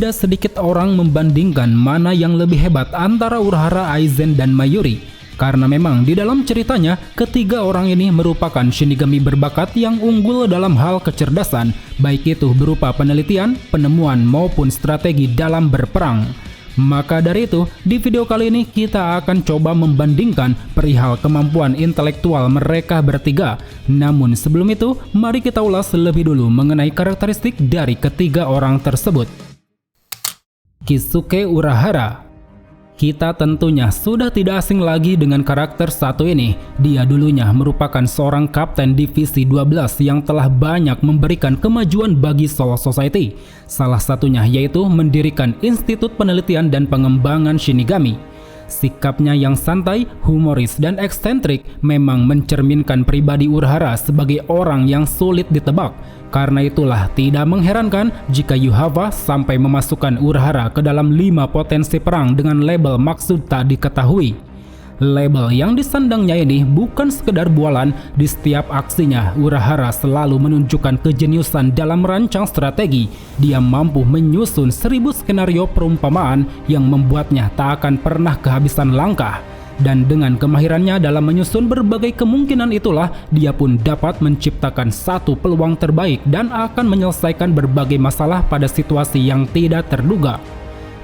tidak sedikit orang membandingkan mana yang lebih hebat antara Urahara, Aizen, dan Mayuri. Karena memang di dalam ceritanya, ketiga orang ini merupakan Shinigami berbakat yang unggul dalam hal kecerdasan, baik itu berupa penelitian, penemuan, maupun strategi dalam berperang. Maka dari itu, di video kali ini kita akan coba membandingkan perihal kemampuan intelektual mereka bertiga. Namun sebelum itu, mari kita ulas lebih dulu mengenai karakteristik dari ketiga orang tersebut. Kisuke Urahara. Kita tentunya sudah tidak asing lagi dengan karakter satu ini. Dia dulunya merupakan seorang kapten divisi 12 yang telah banyak memberikan kemajuan bagi Soul Society. Salah satunya yaitu mendirikan Institut Penelitian dan Pengembangan Shinigami. Sikapnya yang santai, humoris, dan eksentrik memang mencerminkan pribadi Urahara sebagai orang yang sulit ditebak. Karena itulah tidak mengherankan jika Yuhava sampai memasukkan Urahara ke dalam 5 potensi perang dengan label maksud tak diketahui. Label yang disandangnya ini bukan sekedar bualan. Di setiap aksinya, Urahara selalu menunjukkan kejeniusan dalam merancang strategi. Dia mampu menyusun 1000 skenario perumpamaan yang membuatnya tak akan pernah kehabisan langkah. Dan dengan kemahirannya dalam menyusun berbagai kemungkinan itulah, dia pun dapat menciptakan satu peluang terbaik dan akan menyelesaikan berbagai masalah pada situasi yang tidak terduga.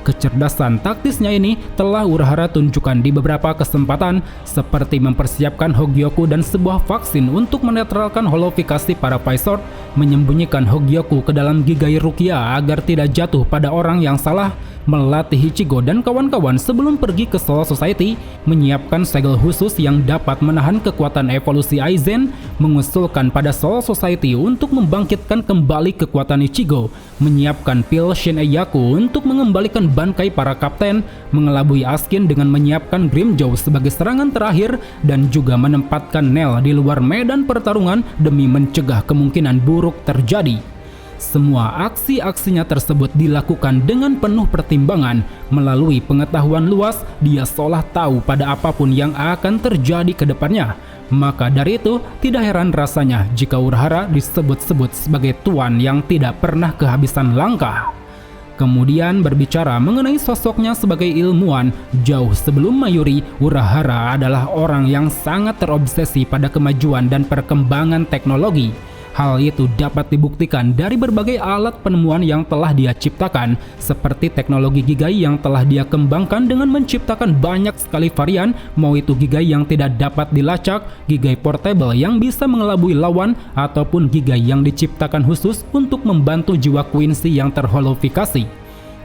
Kecerdasan taktisnya ini telah Urahara tunjukkan di beberapa kesempatan, seperti mempersiapkan Hogyoku dan sebuah vaksin untuk menetralkan holofikasi para Visor, menyembunyikan Hogyoku ke dalam Gigai Rukia agar tidak jatuh pada orang yang salah, melatih Ichigo dan kawan-kawan sebelum pergi ke Soul Society, menyiapkan segel khusus yang dapat menahan kekuatan evolusi Aizen, mengusulkan pada Soul Society untuk membangkitkan kembali kekuatan Ichigo, menyiapkan pil Shin Eyaku untuk mengembalikan bangkai para kapten, mengelabui Askin dengan menyiapkan Grimmjow sebagai serangan terakhir, dan juga menempatkan Nel di luar medan pertarungan demi mencegah kemungkinan buruk terjadi. Semua aksi-aksinya tersebut dilakukan dengan penuh pertimbangan. Melalui pengetahuan luas, dia seolah tahu pada apapun yang akan terjadi ke depannya. Maka dari itu, tidak heran rasanya jika Urahara disebut-sebut sebagai tuan yang tidak pernah kehabisan langkah. Kemudian berbicara mengenai sosoknya sebagai ilmuwan, jauh sebelum Mayuri, Urahara adalah orang yang sangat terobsesi pada kemajuan dan perkembangan teknologi. Hal itu dapat dibuktikan dari berbagai alat penemuan yang telah dia ciptakan, seperti teknologi Gigai yang telah dia kembangkan dengan menciptakan banyak sekali varian, mau itu Gigai yang tidak dapat dilacak, Gigai portable yang bisa mengelabui lawan, ataupun Gigai yang diciptakan khusus untuk membantu jiwa Quincy yang terholofikasi.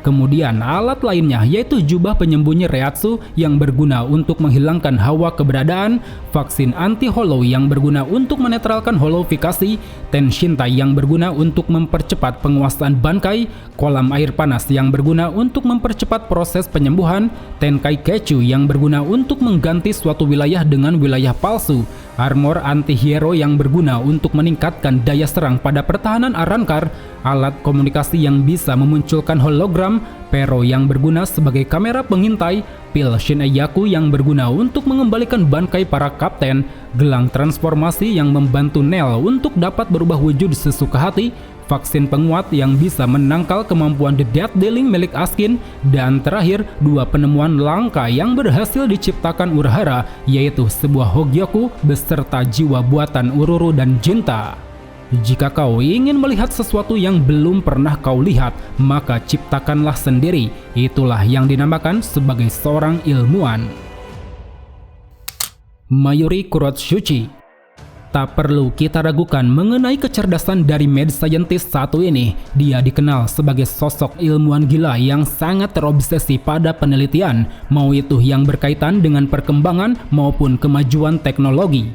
Kemudian alat lainnya yaitu jubah penyembunyi Reiatsu yang berguna untuk menghilangkan hawa keberadaan, vaksin anti-holo yang berguna untuk menetralkan holofikasi, Tenshintai yang berguna untuk mempercepat penguasaan bangkai, kolam air panas yang berguna untuk mempercepat proses penyembuhan, Tenkai Kechu yang berguna untuk mengganti suatu wilayah dengan wilayah palsu, armor anti-hero yang berguna untuk meningkatkan daya serang pada pertahanan Arrancar, alat komunikasi yang bisa memunculkan hologram, Pero yang berguna sebagai kamera pengintai, pil Shin Eyaku yang berguna untuk mengembalikan bangkai para kapten, gelang transformasi yang membantu Nel untuk dapat berubah wujud sesuka hati, vaksin penguat yang bisa menangkal kemampuan The Death Dealing milik Askin, dan terakhir dua penemuan langka yang berhasil diciptakan Urahara, yaitu sebuah Hogyoku beserta jiwa buatan Ururu dan Jinta. Jika kau ingin melihat sesuatu yang belum pernah kau lihat, maka ciptakanlah sendiri. Itulah yang dinamakan sebagai seorang ilmuwan. Mayuri Kurotsuchi. Tak perlu kita ragukan mengenai kecerdasan dari mad scientist satu ini. Dia dikenal sebagai sosok ilmuwan gila yang sangat terobsesi pada penelitian, mau itu yang berkaitan dengan perkembangan maupun kemajuan teknologi.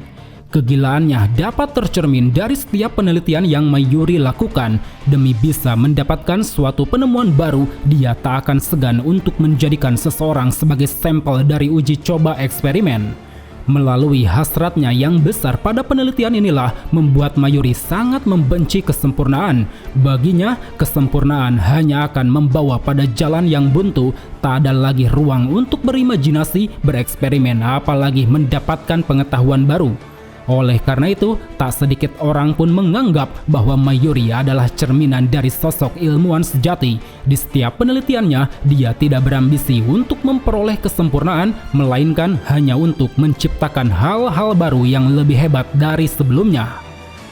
Kegilaannya dapat tercermin dari setiap penelitian yang Mayuri lakukan. Demi bisa mendapatkan suatu penemuan baru, dia tak akan segan untuk menjadikan seseorang sebagai sampel dari uji coba eksperimen. Melalui hasratnya yang besar pada penelitian inilah membuat Mayuri sangat membenci kesempurnaan. Baginya, kesempurnaan hanya akan membawa pada jalan yang buntu. Tak ada lagi ruang untuk berimajinasi, bereksperimen, apalagi mendapatkan pengetahuan baru. Oleh karena itu, tak sedikit orang pun menganggap bahwa Mayuri adalah cerminan dari sosok ilmuwan sejati. Di setiap penelitiannya, dia tidak berambisi untuk memperoleh kesempurnaan, melainkan hanya untuk menciptakan hal-hal baru yang lebih hebat dari sebelumnya.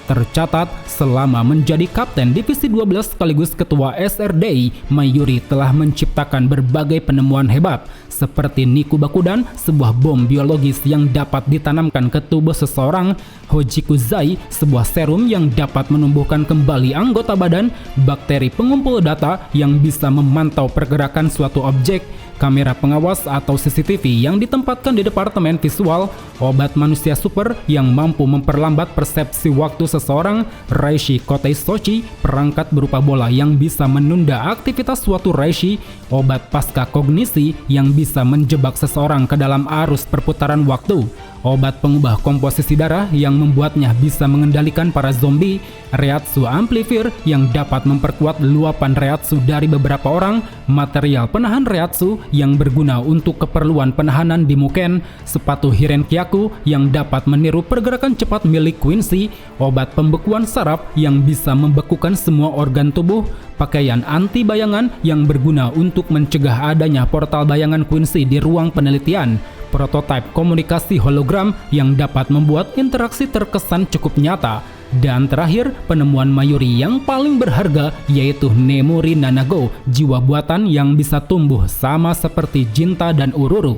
Tercatat, selama menjadi Kapten Divisi 12 sekaligus Ketua SRDI, Mayuri telah menciptakan berbagai penemuan hebat, seperti Niku Bakudan, sebuah bom biologis yang dapat ditanamkan ke tubuh seseorang, Hojikuzai, sebuah serum yang dapat menumbuhkan kembali anggota badan, bakteri pengumpul data yang bisa memantau pergerakan suatu objek, kamera pengawas atau CCTV yang ditempatkan di departemen visual, obat manusia super yang mampu memperlambat persepsi waktu seseorang, Reishi Kotei Sochi, perangkat berupa bola yang bisa menunda aktivitas suatu Reishi, obat pasca kognisi yang bisa menjebak seseorang ke dalam arus perputaran waktu, obat pengubah komposisi darah yang membuatnya bisa mengendalikan para zombie, Reatsu Amplifier yang dapat memperkuat luapan Reatsu dari beberapa orang, material penahan Reatsu yang berguna untuk keperluan penahanan di Muken, sepatu Hirenkyaku yang dapat meniru pergerakan cepat milik Quincy, obat pembekuan saraf yang bisa membekukan semua organ tubuh, pakaian anti bayangan yang berguna untuk mencegah adanya portal bayangan Quincy di ruang penelitian, prototipe komunikasi hologram yang dapat membuat interaksi terkesan cukup nyata, dan terakhir penemuan Mayuri yang paling berharga yaitu Nemuri Nanago, jiwa buatan yang bisa tumbuh sama seperti Jinta dan Ururu.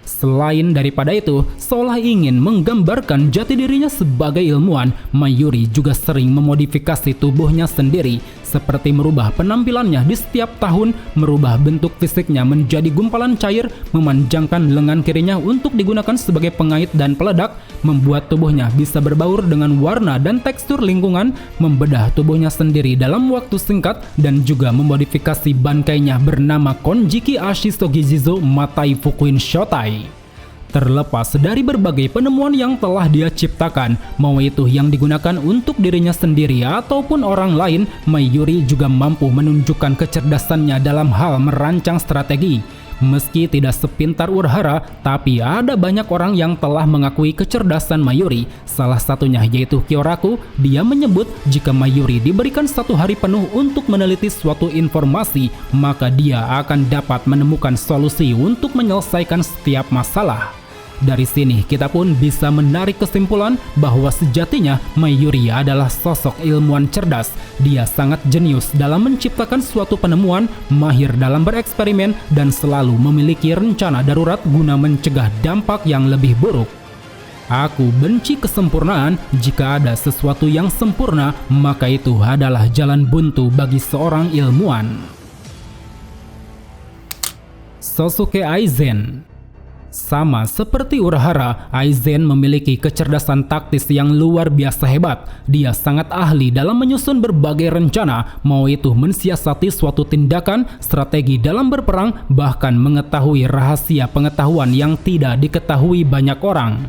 Selain daripada itu, seolah ingin menggambarkan jati dirinya sebagai ilmuwan, Mayuri juga sering memodifikasi tubuhnya sendiri, seperti merubah penampilannya di setiap tahun, merubah bentuk fisiknya menjadi gumpalan cair, memanjangkan lengan kirinya untuk digunakan sebagai pengait dan peledak, membuat tubuhnya bisa berbaur dengan warna dan tekstur lingkungan, membedah tubuhnya sendiri dalam waktu singkat, dan juga memodifikasi bankainya bernama Konjiki Ashisogijizo Matai Fukuin Shotai. Terlepas dari berbagai penemuan yang telah dia ciptakan, mau itu yang digunakan untuk dirinya sendiri ataupun orang lain, Mayuri juga mampu menunjukkan kecerdasannya dalam hal merancang strategi. Meski tidak sepintar Urahara, tapi ada banyak orang yang telah mengakui kecerdasan Mayuri. Salah satunya yaitu Kyoraku. Dia menyebut jika Mayuri diberikan 1 hari penuh untuk meneliti suatu informasi, maka dia akan dapat menemukan solusi untuk menyelesaikan setiap masalah. Dari sini kita pun bisa menarik kesimpulan bahwa sejatinya Mayuri adalah sosok ilmuwan cerdas. Dia sangat jenius dalam menciptakan suatu penemuan, mahir dalam bereksperimen, dan selalu memiliki rencana darurat guna mencegah dampak yang lebih buruk. Aku benci kesempurnaan. Jika ada sesuatu yang sempurna, maka itu adalah jalan buntu bagi seorang ilmuwan. Sosuke Aizen. Sama seperti Urahara, Aizen memiliki kecerdasan taktis yang luar biasa hebat. Dia sangat ahli dalam menyusun berbagai rencana, mau itu mensiasati suatu tindakan, strategi dalam berperang, bahkan mengetahui rahasia pengetahuan yang tidak diketahui banyak orang.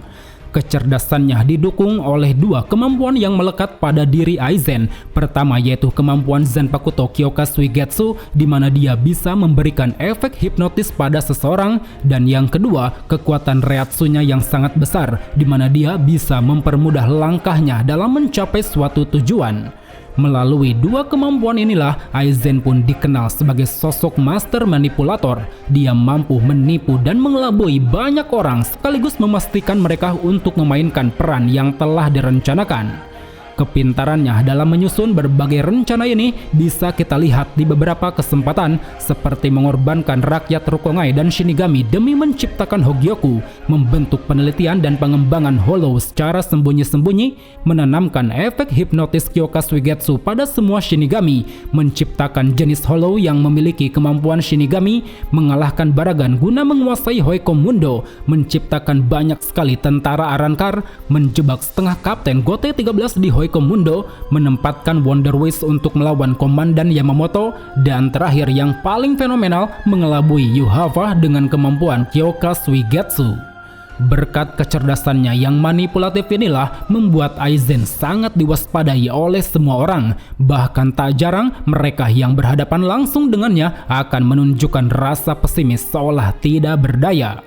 Kecerdasannya didukung oleh 2 kemampuan yang melekat pada diri Aizen. Pertama yaitu kemampuan Zanpakuto Kyoka Suigetsu, di mana dia bisa memberikan efek hipnotis pada seseorang, dan yang kedua kekuatan Reatsunya yang sangat besar, di mana dia bisa mempermudah langkahnya dalam mencapai suatu tujuan. Melalui 2 kemampuan inilah, Aizen pun dikenal sebagai sosok master manipulator. Dia mampu menipu dan mengelabui banyak orang sekaligus memastikan mereka untuk memainkan peran yang telah direncanakan. Kepintarannya dalam menyusun berbagai rencana ini bisa kita lihat di beberapa kesempatan, seperti mengorbankan rakyat Rukongai dan Shinigami demi menciptakan Hogyoku, membentuk penelitian dan pengembangan Hollow secara sembunyi-sembunyi, menanamkan efek hipnotis Kyoka Suigetsu pada semua Shinigami, menciptakan jenis Hollow yang memiliki kemampuan Shinigami, mengalahkan Baragan guna menguasai Hoikomundo, menciptakan banyak sekali tentara Arrancar, menjebak setengah Kapten Gote 13 di Hoikomundo, menempatkan Wonder Wish untuk melawan Komandan Yamamoto, dan terakhir yang paling fenomenal, mengelabui Yuhava dengan kemampuan Kyoka Suigetsu. Berkat kecerdasannya yang manipulatif inilah membuat Aizen sangat diwaspadai oleh semua orang. Bahkan tak jarang mereka yang berhadapan langsung dengannya akan menunjukkan rasa pesimis seolah tidak berdaya.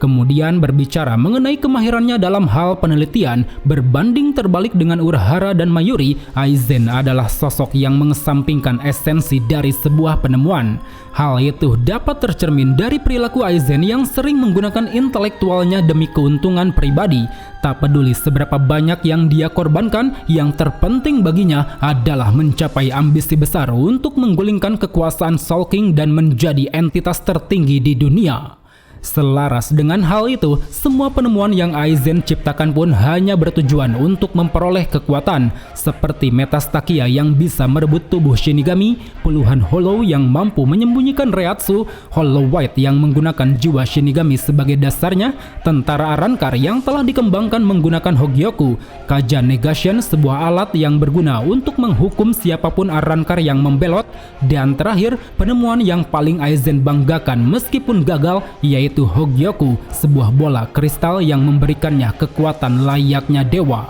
Kemudian berbicara mengenai kemahirannya dalam hal penelitian, berbanding terbalik dengan Urahara dan Mayuri, Aizen adalah sosok yang mengesampingkan esensi dari sebuah penemuan. Hal itu dapat tercermin dari perilaku Aizen yang sering menggunakan intelektualnya demi keuntungan pribadi. Tak peduli seberapa banyak yang dia korbankan, yang terpenting baginya adalah mencapai ambisi besar untuk menggulingkan kekuasaan Soul King dan menjadi entitas tertinggi di dunia. Selaras dengan hal itu, semua penemuan yang Aizen ciptakan pun hanya bertujuan untuk memperoleh kekuatan, seperti Metastakia yang bisa merebut tubuh Shinigami, puluhan Hollow yang mampu menyembunyikan Reiatsu, Hollow White yang menggunakan jiwa Shinigami sebagai dasarnya, tentara Arrancar yang telah dikembangkan menggunakan Hogyoku, Kaja Negation, sebuah alat yang berguna untuk menghukum siapapun Arrancar yang membelot, dan terakhir, penemuan yang paling Aizen banggakan meskipun gagal, yaitu Hogyoku, sebuah bola kristal yang memberikannya kekuatan layaknya dewa.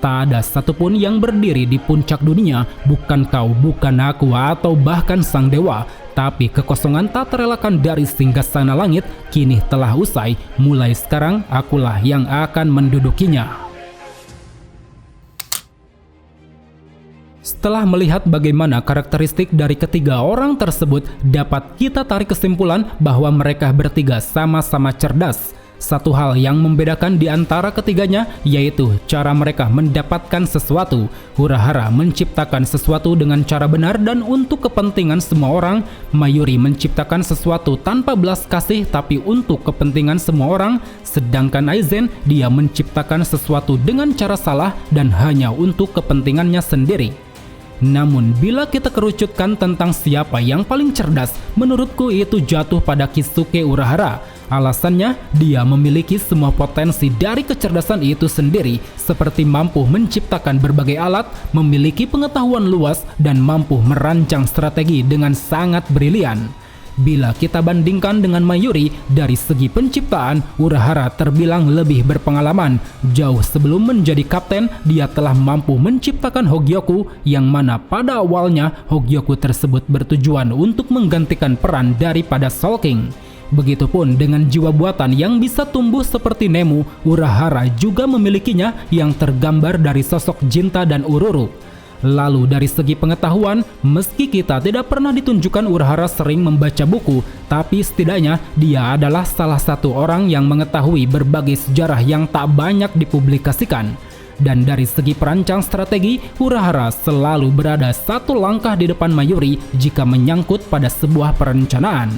Tak ada satupun yang berdiri di puncak dunia, bukan kau, bukan aku, atau bahkan sang dewa. Tapi kekosongan tak terelakkan dari singgasana langit kini telah usai. Mulai sekarang akulah yang akan mendudukinya. Setelah melihat bagaimana karakteristik dari ketiga orang tersebut, dapat kita tarik kesimpulan bahwa mereka bertiga sama-sama cerdas. Satu hal yang membedakan di antara ketiganya yaitu cara mereka mendapatkan sesuatu. Urahara menciptakan sesuatu dengan cara benar dan untuk kepentingan semua orang. Mayuri menciptakan sesuatu tanpa belas kasih tapi untuk kepentingan semua orang. Sedangkan Aizen, dia menciptakan sesuatu dengan cara salah dan hanya untuk kepentingannya sendiri. Namun bila kita kerucutkan tentang siapa yang paling cerdas, menurutku itu jatuh pada Kisuke Urahara. Alasannya, dia memiliki semua potensi dari kecerdasan itu sendiri, seperti mampu menciptakan berbagai alat, memiliki pengetahuan luas, dan mampu merancang strategi dengan sangat brilian. Bila kita bandingkan dengan Mayuri, dari segi penciptaan, Urahara terbilang lebih berpengalaman. Jauh sebelum menjadi kapten, dia telah mampu menciptakan Hogyoku, yang mana pada awalnya Hogyoku tersebut bertujuan untuk menggantikan peran daripada Soul King. Begitupun dengan jiwa buatan yang bisa tumbuh seperti Nemu, Urahara juga memilikinya yang tergambar dari sosok Jinta dan Ururu. Lalu dari segi pengetahuan, meski kita tidak pernah ditunjukkan Urahara sering membaca buku, tapi setidaknya dia adalah salah satu orang yang mengetahui berbagai sejarah yang tak banyak dipublikasikan. Dan dari segi perancang strategi, Urahara selalu berada satu langkah di depan Mayuri jika menyangkut pada sebuah perencanaan.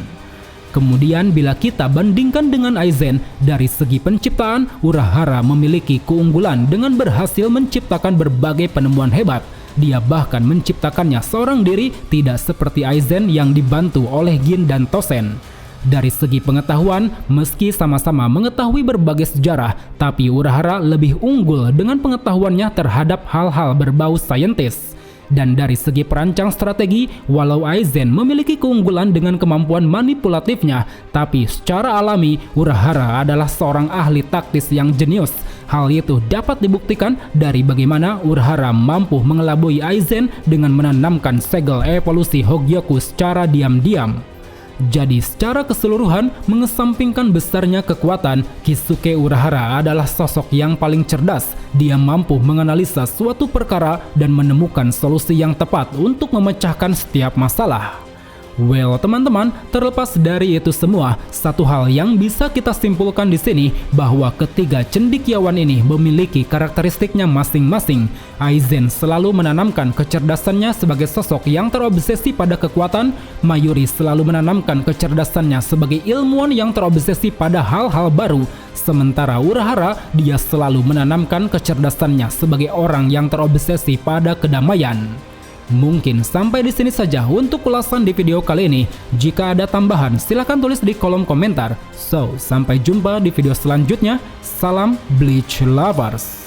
Kemudian bila kita bandingkan dengan Aizen, dari segi penciptaan, Urahara memiliki keunggulan dengan berhasil menciptakan berbagai penemuan hebat. Dia bahkan menciptakannya seorang diri, tidak seperti Aizen yang dibantu oleh Gin dan Tosen. Dari segi pengetahuan, meski sama-sama mengetahui berbagai sejarah, tapi Urahara lebih unggul dengan pengetahuannya terhadap hal-hal berbau saintis. Dan dari segi perancang strategi, walau Aizen memiliki keunggulan dengan kemampuan manipulatifnya, tapi secara alami Urahara adalah seorang ahli taktis yang jenius. Hal itu dapat dibuktikan dari bagaimana Urahara mampu mengelabui Aizen dengan menanamkan segel evolusi Hogyoku secara diam-diam. Jadi secara keseluruhan, mengesampingkan besarnya kekuatan, Kisuke Urahara adalah sosok yang paling cerdas. Dia mampu menganalisa suatu perkara dan menemukan solusi yang tepat untuk memecahkan setiap masalah. Well teman-teman, terlepas dari itu semua, satu hal yang bisa kita simpulkan di sini bahwa ketiga cendekiawan ini memiliki karakteristiknya masing-masing. Aizen selalu menanamkan kecerdasannya sebagai sosok yang terobsesi pada kekuatan, Mayuri selalu menanamkan kecerdasannya sebagai ilmuwan yang terobsesi pada hal-hal baru, sementara Urahara dia selalu menanamkan kecerdasannya sebagai orang yang terobsesi pada kedamaian. Mungkin sampai di sini saja untuk ulasan di video kali ini. Jika ada tambahan, silahkan tulis di kolom komentar. So, sampai jumpa di video selanjutnya. Salam Bleach Lovers.